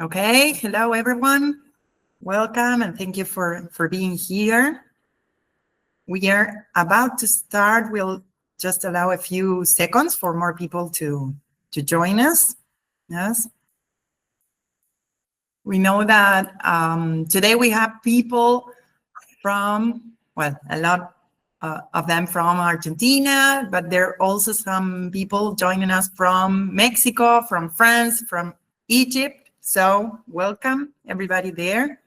Okay, hello everyone. Welcome and thank you for being here. We are about to start. We'll just allow a few seconds for more people to join us. Yes. We know that today we have people from, well, a lot of them from Argentina, but there are also some people joining us from Mexico, from France, from Egypt. So welcome everybody there.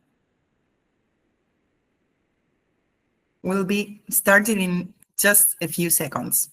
We'll be starting in just a few seconds.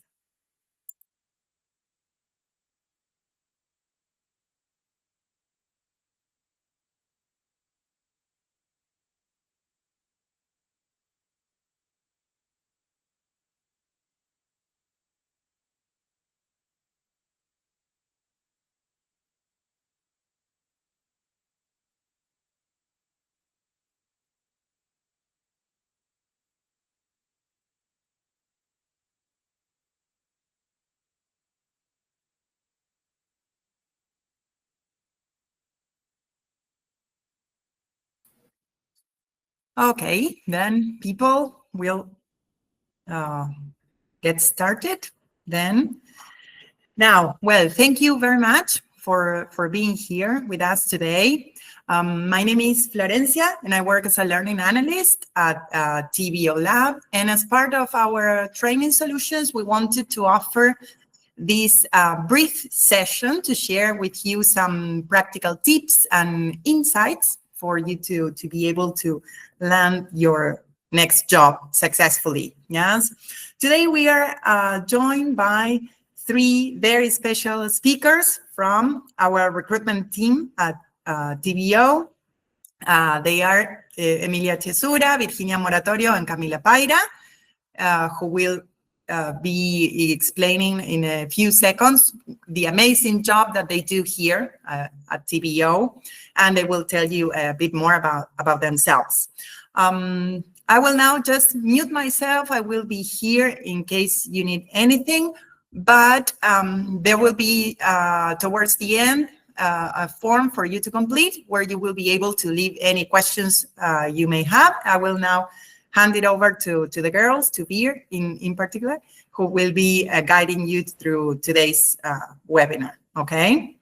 Okay, then people will get started then. Now, well, thank you very much for being here with us today. My name is Florencia, and I work as a learning analyst at TVO Lab. And as part of our training solutions, we wanted to offer this brief session to share with you some practical tips and insights for you to be able to land your next job successfully. Yes. Today we are joined by three very special speakers from our recruitment team at TVO. They are Emilia Chiesura, Virginia Moratorio, and Camila Paira, who will be explaining in a few seconds the amazing job that they do here at TVO, and they will tell you a bit more about themselves. I will now just mute myself. I will be here in case you need anything, but there will be, towards the end, a form for you to complete where you will be able to leave any questions you may have. I will now hand it over to the girls, to Veer in particular, who will be guiding you through today's webinar, okay?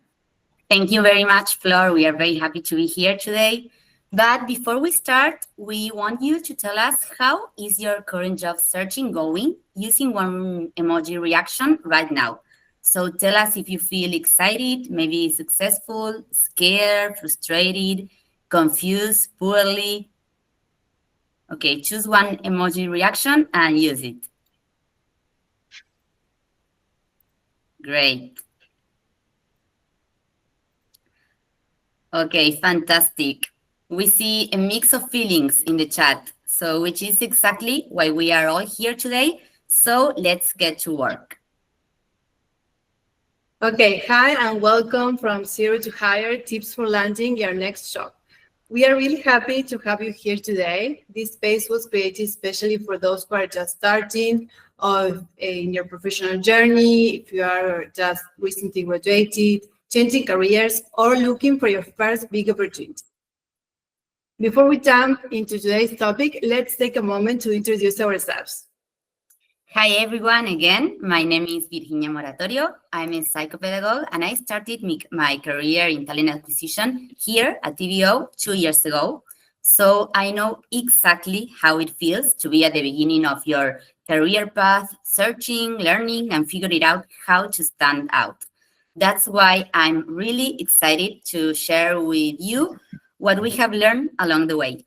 Thank you very much, Flor. We are very happy to be here today. But before we start, we want you to tell us how is your current job searching going using one emoji reaction right now. So tell us if you feel excited, maybe successful, scared, frustrated, confused, poorly. Okay, choose one emoji reaction and use it. Great. Okay, fantastic. We see a mix of feelings in the chat, so which is exactly why we are all here today. So let's get to work. Okay, hi and welcome from Zero to Hire, tips for landing your next job. We are really happy to have you here today. This space was created especially for those who are just starting or in your professional journey, if you are just recently graduated, changing careers, or looking for your first big opportunity. Before we jump into today's topic, let's take a moment to introduce ourselves. Hi everyone again, my name is Virginia Moratorio. I'm a psychopedagogue and I started my career in talent acquisition here at TVO 2 years ago. So I know exactly how it feels to be at the beginning of your career path, searching, learning, and figuring out how to stand out. That's why I'm really excited to share with you what we have learned along the way.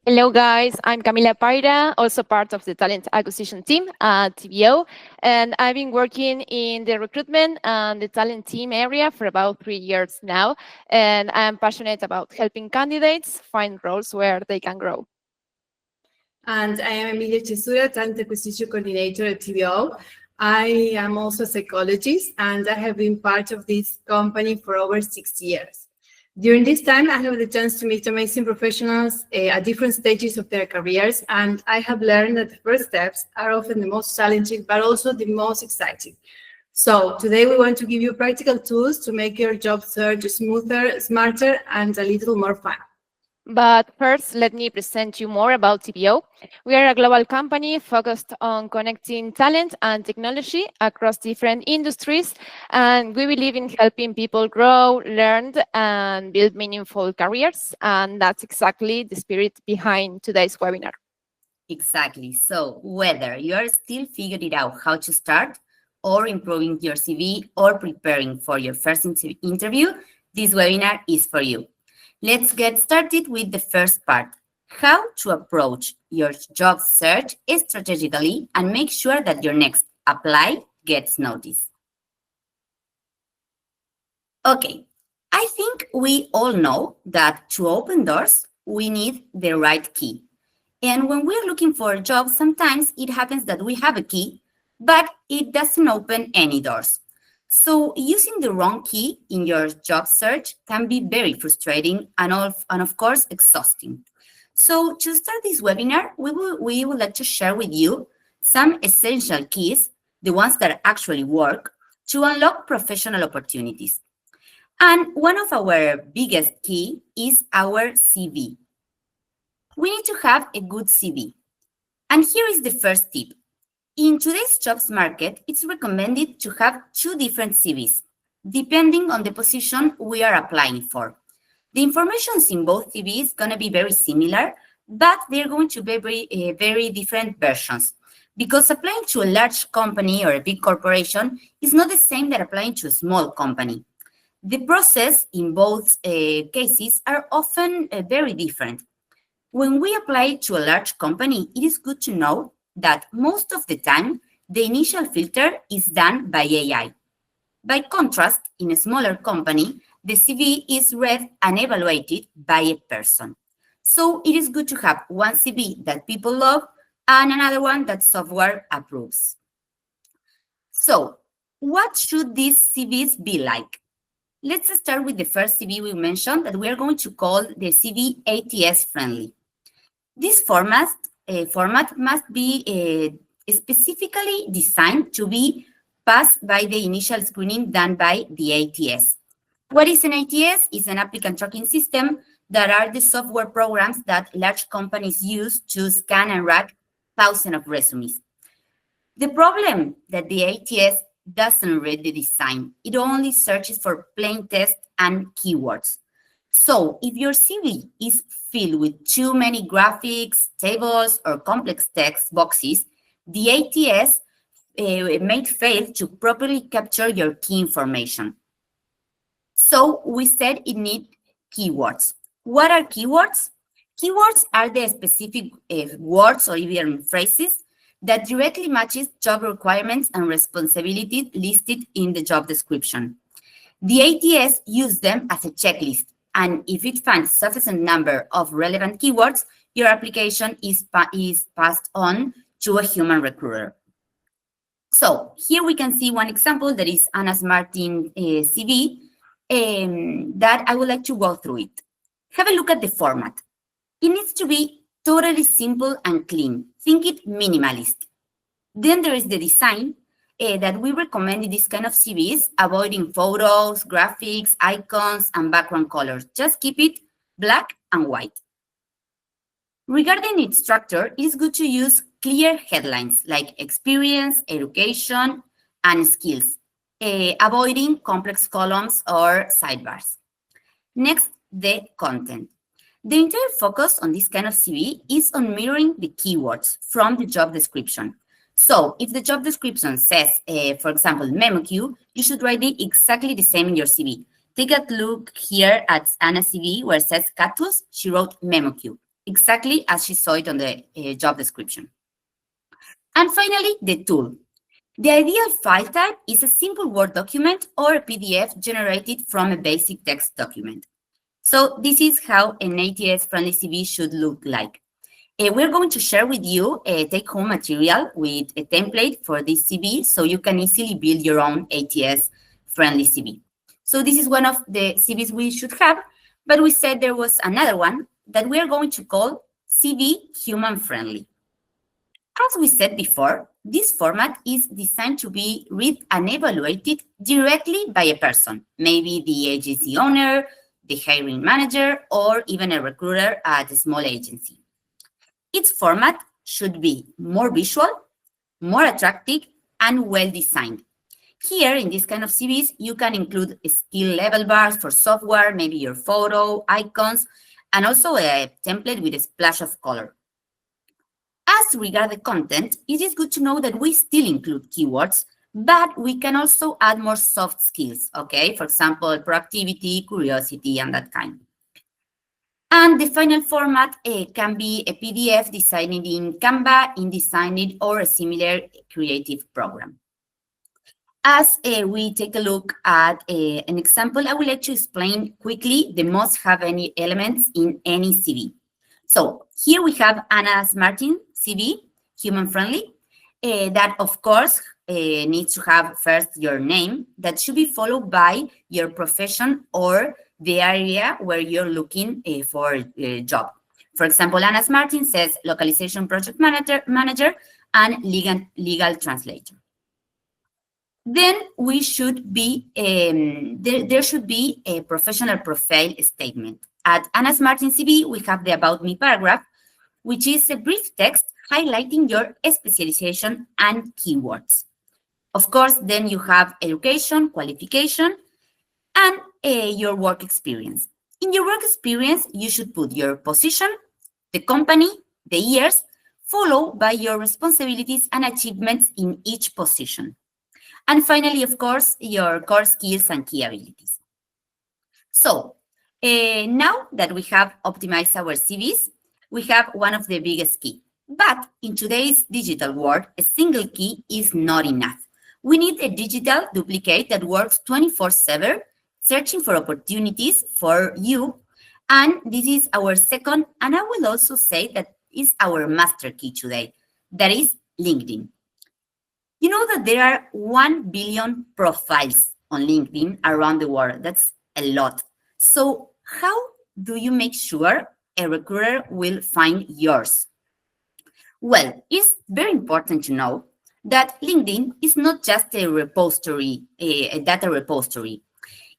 Hello guys, I'm Camila Paira, also part of the talent acquisition team at TVO, and I've been working in the recruitment and the talent team area for about 3 years now, and I'm passionate about helping candidates find roles where they can grow. And I am Emilia Chiesura, talent acquisition coordinator at TVO. I am also a psychologist, and I have been part of this company for over 6 years. During this time, I have the chance to meet amazing professionals at different stages of their careers, and I have learned that the first steps are often the most challenging, but also the most exciting. So today we want to give you practical tools to make your job search smoother, smarter, and a little more fun. But first, let me present you more about TPO. We are a global company focused on connecting talent and technology across different industries, and we believe in helping people grow, learn, and build meaningful careers. And that's exactly the spirit behind today's webinar. Exactly. So whether you are still figuring out how to start, or improving your CV, or preparing for your first interview, this webinar is for you. Let's get started with the first part, how to approach your job search strategically and make sure that your next apply gets noticed. Okay, I think we all know that to open doors, we need the right key. And when we're looking for a job, sometimes it happens that we have a key, but it doesn't open any doors. So using the wrong key in your job search can be very frustrating and of course, exhausting. So to start this webinar, we would like to share with you some essential keys, the ones that actually work, to unlock professional opportunities. And one of our biggest key is our CV. We need to have a good CV. And here is the first tip. In today's jobs market, it's recommended to have 2 different CVs, depending on the position we are applying for. The information in both CVs is going to be very similar, but they're going to be very different versions. Because applying to a large company or a big corporation is not the same that applying to a small company. The process in both cases are often very different. When we apply to a large company, it is good to know that most of the time, the initial filter is done by AI. By contrast, in a smaller company, the CV is read and evaluated by a person. So it is good to have one CV that people love and another one that software approves. So what should these CVs be like? Let's start with the first CV we mentioned that we are going to call the CV ATS friendly. This format must be specifically designed to be passed by the initial screening done by the ATS. What is an ATS? It's an applicant tracking system that are the software programs that large companies use to scan and rank thousands of resumes. The problem that the ATS doesn't read the design. It only searches for plain text and keywords. So if your CV is filled with too many graphics, tables, or complex text boxes, the ATS may fail to properly capture your key information. So we said it needs keywords. What are keywords? Keywords are the specific words or even phrases that directly matches job requirements and responsibilities listed in the job description. The ATS uses them as a checklist, and if it finds sufficient number of relevant keywords, your application is passed on to a human recruiter. So here we can see one example that is Anna's Martin CV that I would like to go through it. Have a look at the format. It needs to be totally simple and clean. Think it minimalist. Then there is the design that we recommend in this kind of CVs, avoiding photos, graphics, icons, and background colors. Just keep it black and white. Regarding its structure, it is good to use clear headlines like experience, education, and skills, avoiding complex columns or sidebars. Next, the content. The entire focus on this kind of CV is on mirroring the keywords from the job description. So if the job description says, for example, memo queue, you should write it exactly the same in your CV. Take a look here at Anna's CV where it says cactus, she wrote memo queue, exactly as she saw it on the job description. And finally, the tool. The ideal file type is a simple Word document or a PDF generated from a basic text document. So this is how an ATS-friendly CV should look like. We're going to share with you a take-home material with a template for this CV so you can easily build your own ATS-friendly CV. So this is one of the CVs we should have, but we said there was another one that we are going to call CV human-friendly. As we said before, this format is designed to be read and evaluated directly by a person, maybe the agency owner, the hiring manager, or even a recruiter at a small agency. Its format should be more visual, more attractive, and well-designed. Here, in this kind of CVs, you can include skill level bars for software, maybe your photo, icons, and also a template with a splash of color. As regards the content, it is good to know that we still include keywords, but we can also add more soft skills, okay? For example, proactivity, curiosity, and that kind. And the final format can be a PDF designed in Canva, InDesign, or a similar creative program. As we take a look at an example, I would like to explain quickly the must-have elements in any CV. So here we have Anna's Martin CV, human-friendly, that of course needs to have first your name, that should be followed by your profession or the area where you're looking for a job. For example, Anna's Martin says localization project manager and legal translator. Then we should be, there should be a professional profile statement. At Anna's Martin CV, we have the About Me paragraph, which is a brief text highlighting your specialization and keywords. Of course, then you have education, qualification, and your work experience. In your work experience, you should put your position, the company, the years, followed by your responsibilities and achievements in each position. And finally, of course, your core skills and key abilities. So now that we have optimized our CVs, we have one of the biggest key. But in today's digital world, a single key is not enough. We need a digital duplicate that works 24/7, searching for opportunities for you. And this is our second, and I will also say that is our master key today. That is LinkedIn. You know that there are 1 billion profiles on LinkedIn around the world. That's a lot. So how do you make sure a recruiter will find yours? Well, it's very important to know that LinkedIn is not just a repository, a data repository.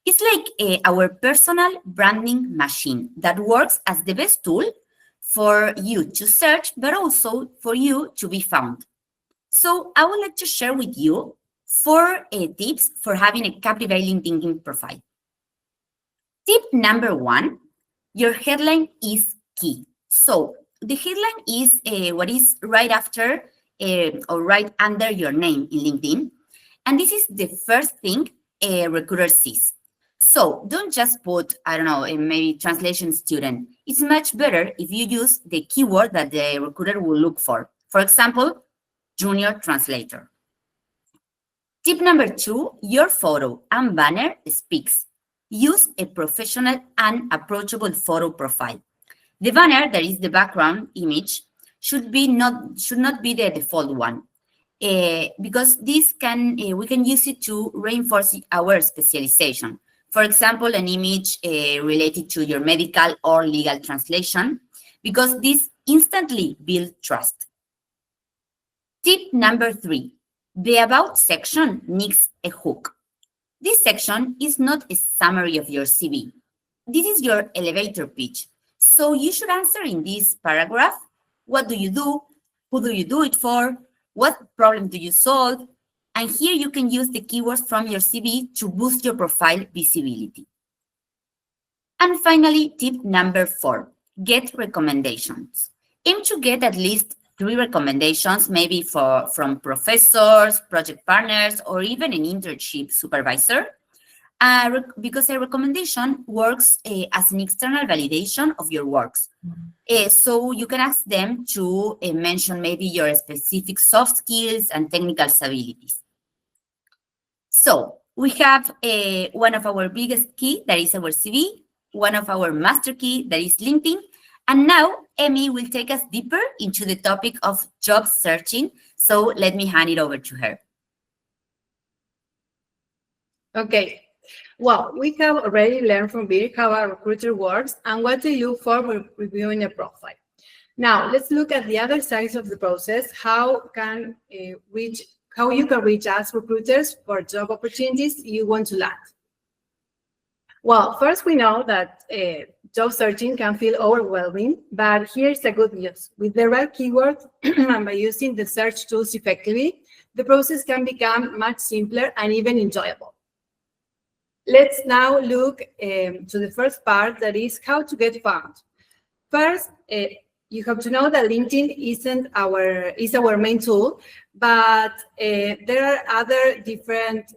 It's like our personal branding machine that works as the best tool for you to search, but also for you to be found. So I would like to share with you 4 tips for having a captivating LinkedIn profile. Tip number 1, your headline is key. So the headline is what is right after or right under your name in LinkedIn. And this is the first thing a recruiter sees. So don't just put, I don't know, maybe translation student. It's much better if you use the keyword that the recruiter will look for. For example, junior translator. Tip number 2, your photo and banner speaks. Use a professional and approachable photo profile. The banner, that is the background image, should not be the default one, because this we can use it to reinforce our specialization. For example, an image related to your medical or legal translation, because this instantly builds trust. Tip number 3, the About section needs a hook. This section is not a summary of your CV. This is your elevator pitch. So you should answer in this paragraph, what do you do? Who do you do it for? What problem do you solve? And here you can use the keywords from your CV to boost your profile visibility. And finally, tip number 4, get recommendations. Aim to get at least 3 recommendations, maybe from professors, project partners, or even an internship supervisor, because a recommendation works as an external validation of your works. So you can ask them to mention maybe your specific soft skills and technical abilities. So we have one of our biggest key, that is our CV, one of our master key, that is LinkedIn. And now Emi will take us deeper into the topic of job searching. So let me hand it over to her. Okay. Well, we have already learned from Vir how a recruiter works and what to look for when reviewing a profile. Now, let's look at the other sides of the process. How you can reach us recruiters for job opportunities you want to land. Well, first we know that job searching can feel overwhelming, but here's the good news. With the right keywords and by using the search tools effectively, the process can become much simpler and even enjoyable. Let's now look to the first part, that is how to get found. First, you have to know that LinkedIn is our main tool, but there are other different.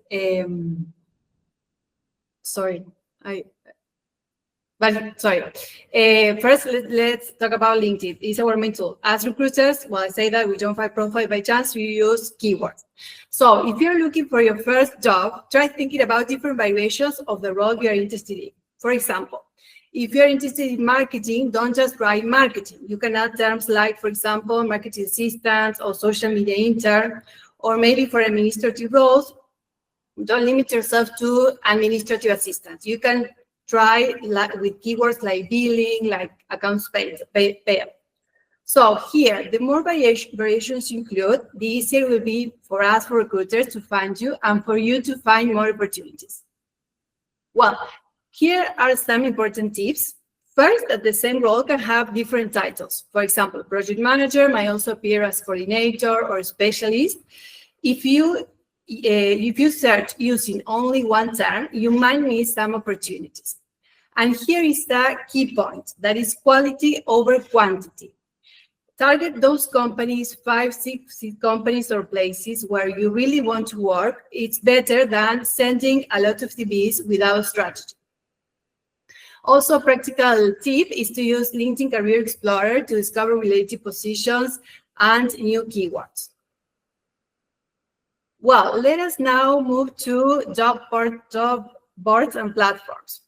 First, let's talk about LinkedIn. It's our main tool. As recruiters, well, I say that we don't find profile by chance, we use keywords. So if you're looking for your first job, try thinking about different variations of the role you're interested in. For example, if you're interested in marketing, don't just write marketing. You can add terms like, for example, marketing assistant or social media intern, or maybe for administrative roles, don't limit yourself to administrative assistants. You can try with keywords like billing, like accounts payable. So here, the more variations you include, the easier it will be for us, for recruiters, to find you and for you to find more opportunities. Well, here are some important tips. First, that the same role can have different titles. For example, project manager might also appear as coordinator or specialist. If you search using only one term, you might miss some opportunities. And here is the key point, that is quality over quantity. Target those companies, 5, 6 companies or places where you really want to work. It's better than sending a lot of CVs without strategy. Also, a practical tip is to use LinkedIn Career Explorer to discover related positions and new keywords. Well, let us now move to job boards and platforms.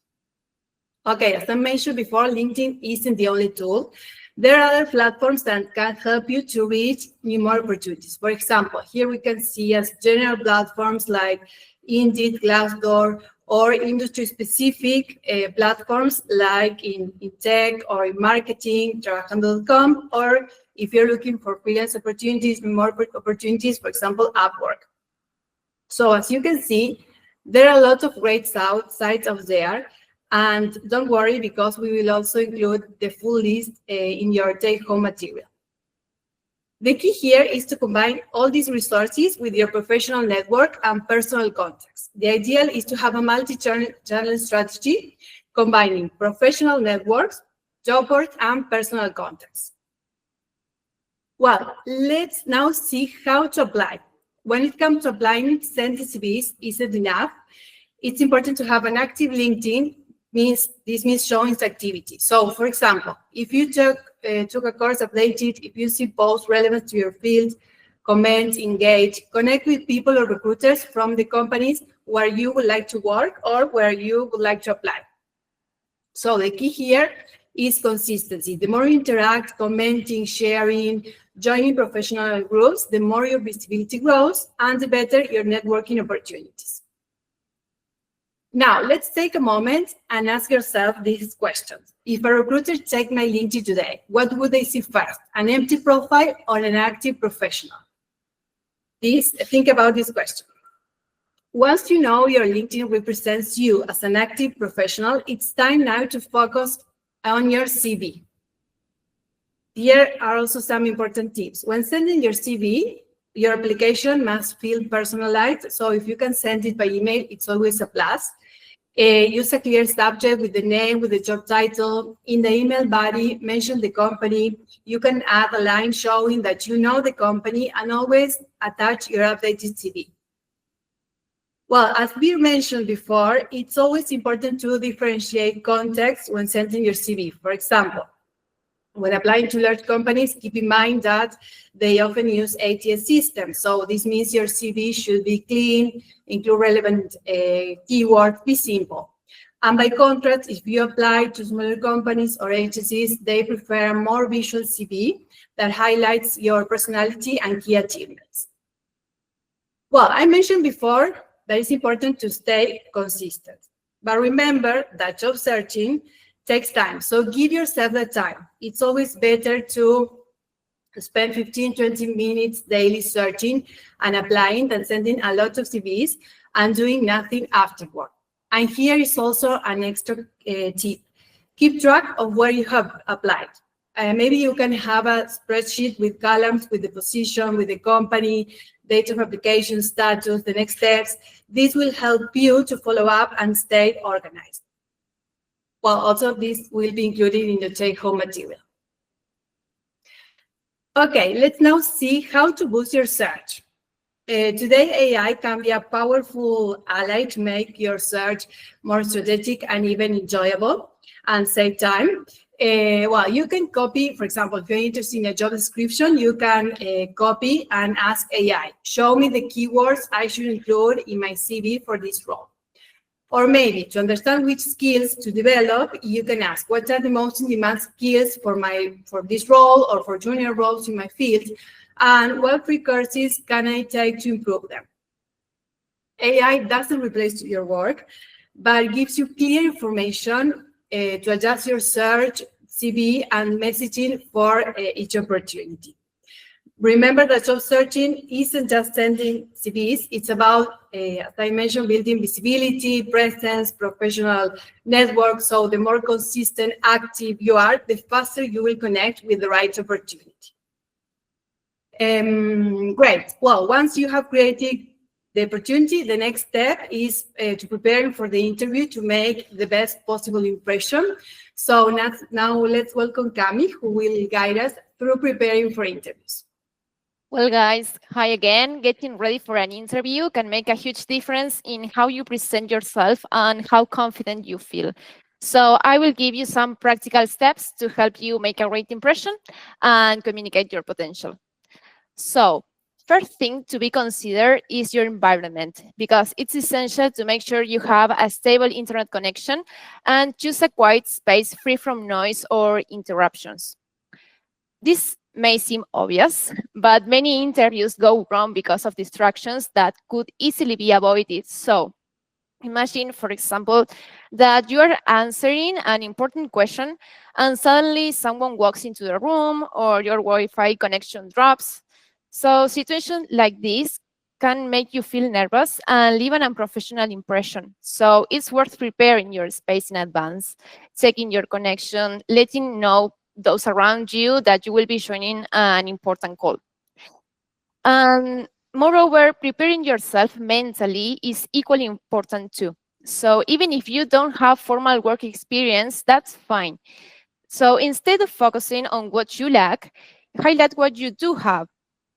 Okay, as I mentioned before, LinkedIn isn't the only tool. There are other platforms that can help you to reach more opportunities. For example, here we can see as general platforms like Indeed, Glassdoor, or industry-specific platforms like in tech or in marketing, Trabajan.com, or if you're looking for freelance opportunities, more opportunities, for example, Upwork. So as you can see, there are a lot of great sites out there. And don't worry, because we will also include the full list in your take-home material. The key here is to combine all these resources with your professional network and personal contacts. The ideal is to have a multi-channel strategy combining professional networks, job boards, and personal contacts. Well, let's now see how to apply. When it comes to applying, sending CVs isn't enough. It's important to have an active LinkedIn. This means showing activity. So, for example, if you took a course, updated, if you see posts relevant to your field, comment, engage, connect with people or recruiters from the companies where you would like to work or where you would like to apply. So the key here is consistency. The more you interact, commenting, sharing, joining professional groups, the more your visibility grows and the better your networking opportunities. Now, let's take a moment and ask yourself these questions. If a recruiter checked my LinkedIn today, what would they see first? An empty profile or an active professional? Think about this question. Once you know your LinkedIn represents you as an active professional, it's time now to focus on your CV. Here are also some important tips. When sending your CV, your application must feel personalized. So if you can send it by email, it's always a plus. Use a clear subject with the name, with the job title. In the email body, mention the company. You can add a line showing that you know the company and always attach your updated CV. Well, as we mentioned before, it's always important to differentiate context when sending your CV. For example, when applying to large companies, keep in mind that they often use ATS systems. So this means your CV should be clean, include relevant keywords, be simple. And by contrast, if you apply to smaller companies or agencies, they prefer a more visual CV that highlights your personality and key achievements. Well, I mentioned before that it's important to stay consistent. But remember that job searching takes time. So give yourself the time. It's always better to spend 15, 20 minutes daily searching and applying than sending a lot of CVs and doing nothing afterward. And here is also an extra tip. Keep track of where you have applied. Maybe you can have a spreadsheet with columns, with the position, with the company, date of application, status, the next steps. This will help you to follow up and stay organized. Well, also this will be included in the take-home material. Okay, let's now see how to boost your search. Today, AI can be a powerful ally to make your search more strategic and even enjoyable and save time. Well, you can copy, for example, if you're interested in a job description, you can copy and ask AI, show me the keywords I should include in my CV for this role. Or maybe to understand which skills to develop, you can ask, what are the most in-demand skills for this role or for junior roles in my field? And what free courses can I take to improve them? AI doesn't replace your work, but gives you clear information to adjust your search, CV, and messaging for each opportunity. Remember that job searching isn't just sending CVs, it's about, as I mentioned, building visibility, presence, professional network. So the more consistent, active you are, the faster you will connect with the right opportunity. Great. Well, once you have created the opportunity, the next step is to prepare for the interview to make the best possible impression. So now let's welcome Cami, who will guide us through preparing for interviews. Well, guys, hi again. Getting ready for an interview can make a huge difference in how you present yourself and how confident you feel. So I will give you some practical steps to help you make a great impression and communicate your potential. So first thing to be considered is your environment, because it's essential to make sure you have a stable internet connection and choose a quiet space free from noise or interruptions. This may seem obvious, but many interviews go wrong because of distractions that could easily be avoided. So imagine, for example, that you are answering an important question and suddenly someone walks into the room or your Wi-Fi connection drops. So situations like this can make you feel nervous and leave an unprofessional impression. So it's worth preparing your space in advance, checking your connection, letting know those around you that you will be joining an important call. And moreover, preparing yourself mentally is equally important too. So even if you don't have formal work experience, that's fine. So instead of focusing on what you lack, highlight what you do have.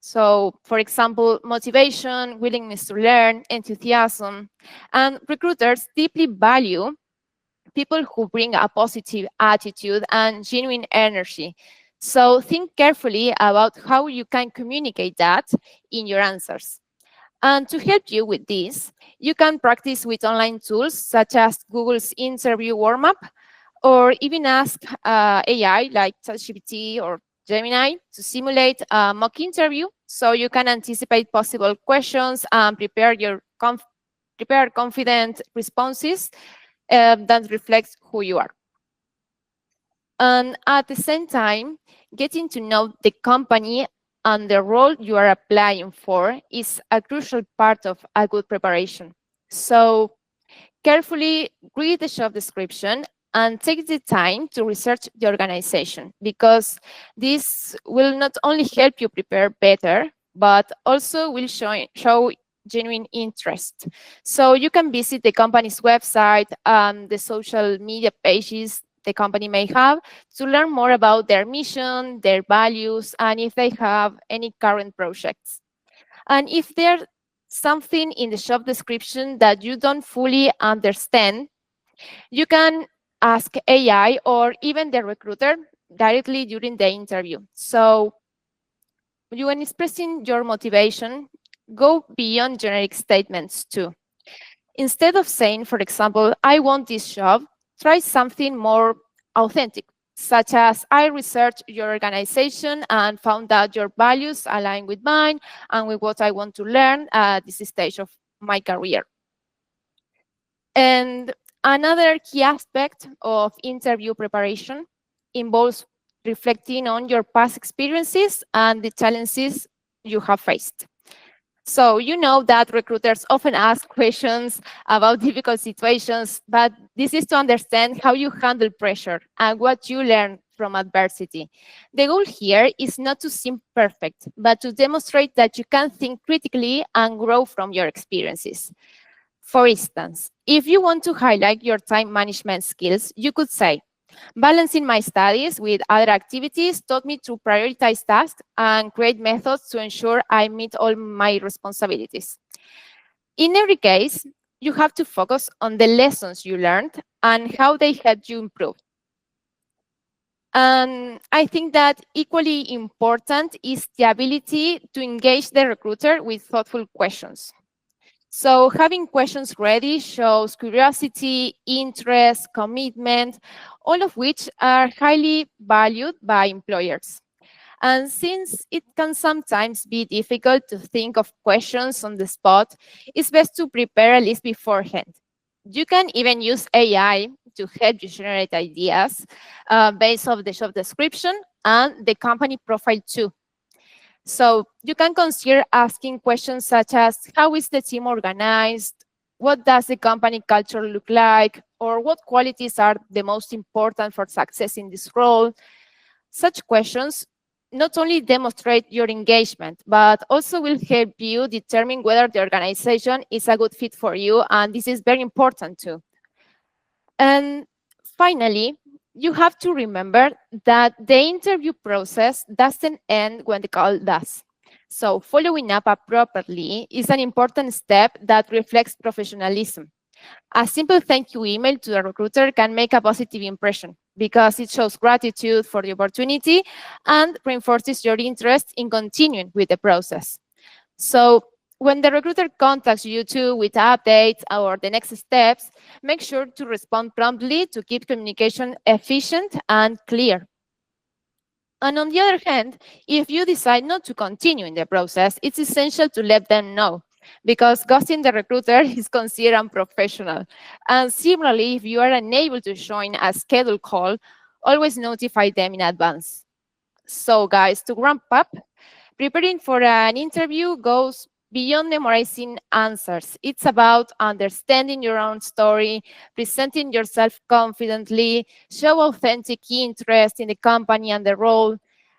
So, for example, motivation, willingness to learn, enthusiasm, and recruiters deeply value people who bring a positive attitude and genuine energy. So think carefully about how you can communicate that in your answers. And to help you with this, you can practice with online tools such as Google's interview warm-up, or even ask AI like ChatGPT or Gemini to simulate a mock interview so you can anticipate possible questions and prepare confident responses that reflects who you are. And at the same time, getting to know the company and the role you are applying for is a crucial part of a good preparation. So carefully read the job description and take the time to research the organization, because this will not only help you prepare better, but also will show genuine interest. So you can visit the company's website and the social media pages the company may have to learn more about their mission, their values, and if they have any current projects. And if there's something in the job description that you don't fully understand, you can ask AI or even the recruiter directly during the interview. So when expressing your motivation, go beyond generic statements too. Instead of saying, for example, I want this job, try something more authentic, such as I researched your organization and found that your values align with mine and with what I want to learn at this stage of my career. And Another key aspect of interview preparation involves reflecting on your past experiences and the challenges you have faced. So you know that recruiters often ask questions about difficult situations, but this is to understand how you handle pressure and what you learn from adversity. The goal here is not to seem perfect, but to demonstrate that you can think critically and grow from your experiences. For instance, if you want to highlight your time management skills, you could say, balancing my studies with other activities taught me to prioritize tasks and create methods to ensure I meet all my responsibilities. In every case, you have to focus on the lessons you learned and how they helped you improve. And I think that equally important is the ability to engage the recruiter with thoughtful questions. So having questions ready shows curiosity, interest, commitment, all of which are highly valued by employers. And since it can sometimes be difficult to think of questions on the spot, it's best to prepare a list beforehand. You can even use AI to help you generate ideas based on the job description and the company profile too. So you can consider asking questions such as, how is the team organized? What does the company culture look like? Or what qualities are the most important for success in this role? Such questions not only demonstrate your engagement, but also will help you determine whether the organization is a good fit for you. And this is very important too. And finally, you have to remember that the interview process doesn't end when the call does. So following up appropriately is an important step that reflects professionalism. A simple thank you email to the recruiter can make a positive impression because it shows gratitude for the opportunity and reinforces your interest in continuing with the process. So when the recruiter contacts you too with updates or the next steps, make sure to respond promptly to keep communication efficient and clear. And on the other hand, if you decide not to continue in the process, it's essential to let them know because ghosting the recruiter is considered unprofessional. And similarly, if you are unable to join a scheduled call, always notify them in advance. So guys, to ramp up, preparing for an interview goes beyond memorizing answers. It's about understanding your own story, presenting yourself confidently, show authentic interest in the company and the role.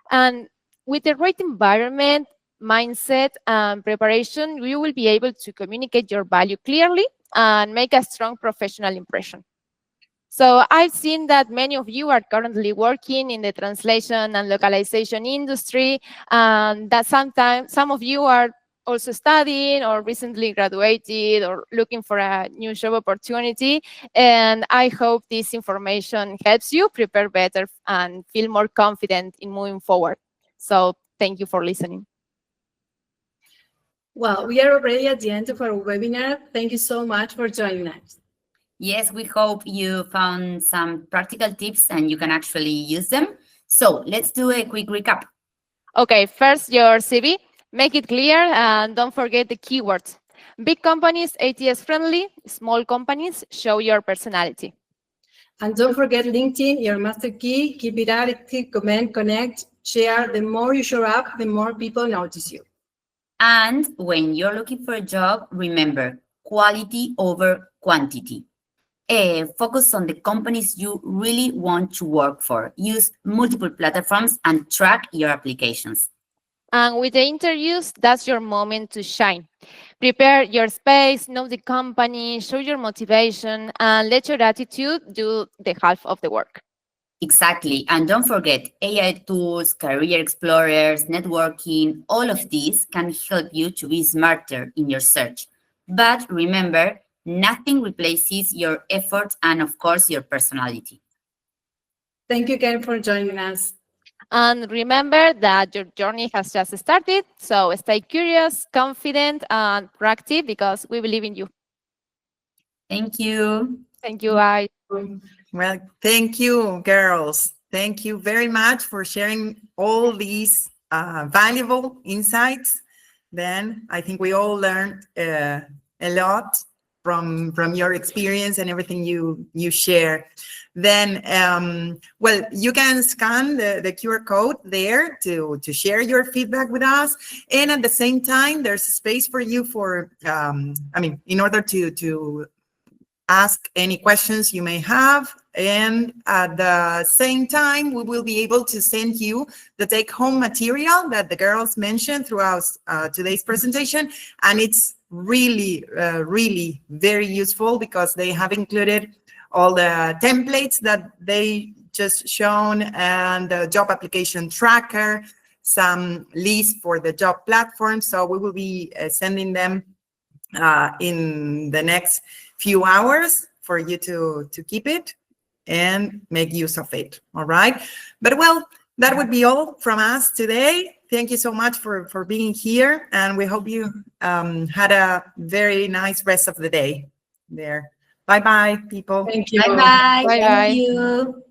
And with the right environment, mindset, and preparation, you will be able to communicate your value clearly and make a strong professional impression. So I've seen that many of you are currently working in the translation and localization industry, and that sometimes some of you are also studying or recently graduated or looking for a new job opportunity. And I hope this information helps you prepare better and feel more confident in moving forward. So thank you for listening. Well, we are already at the end of our webinar. Thank you so much for joining us. Yes, we hope you found some practical tips and you can actually use them. So let's do a quick recap. Okay, first your CV. Make it clear and don't forget the keywords. Big companies, ATS friendly. Small companies, show your personality. And don't forget LinkedIn, your master key. Keep it active, comment, connect, share. The more you show up, the more people notice you. And when you're looking for a job, remember, quality over quantity. Focus on the companies you really want to work for. Use multiple platforms and track your applications. And with the interviews, that's your moment to shine. Prepare your space, know the company, show your motivation, and let your attitude do the half of the work. Exactly. And don't forget, AI tools, career explorers, networking, all of these can help you to be smarter in your search. But remember, nothing replaces your effort and, of course, your personality. Thank you again for joining us. And remember that your journey has just started. So stay curious, confident, and proactive because we believe in you. Thank you. Thank you, guys. Well, thank you, girls. Thank you very much for sharing all these valuable insights. Then I think we all learned a lot from your experience and everything you share. Then, well, you can scan the QR code there to share your feedback with us. And at the same time, there's a space for you for, in order to ask any questions you may have. And at the same time, we will be able to send you the take-home material that the girls mentioned throughout today's presentation. And it's really, really very useful because they have included all the templates that they just shown and the job application tracker, some lists for the job platform. So we will be sending them in the next few hours for you to keep it and make use of it. All right. But well, that would be all from us today. Thank you so much for being here. And we hope you had a very nice rest of the day there. Bye-bye, people. Thank you. Bye-bye. Bye-bye. Thank you.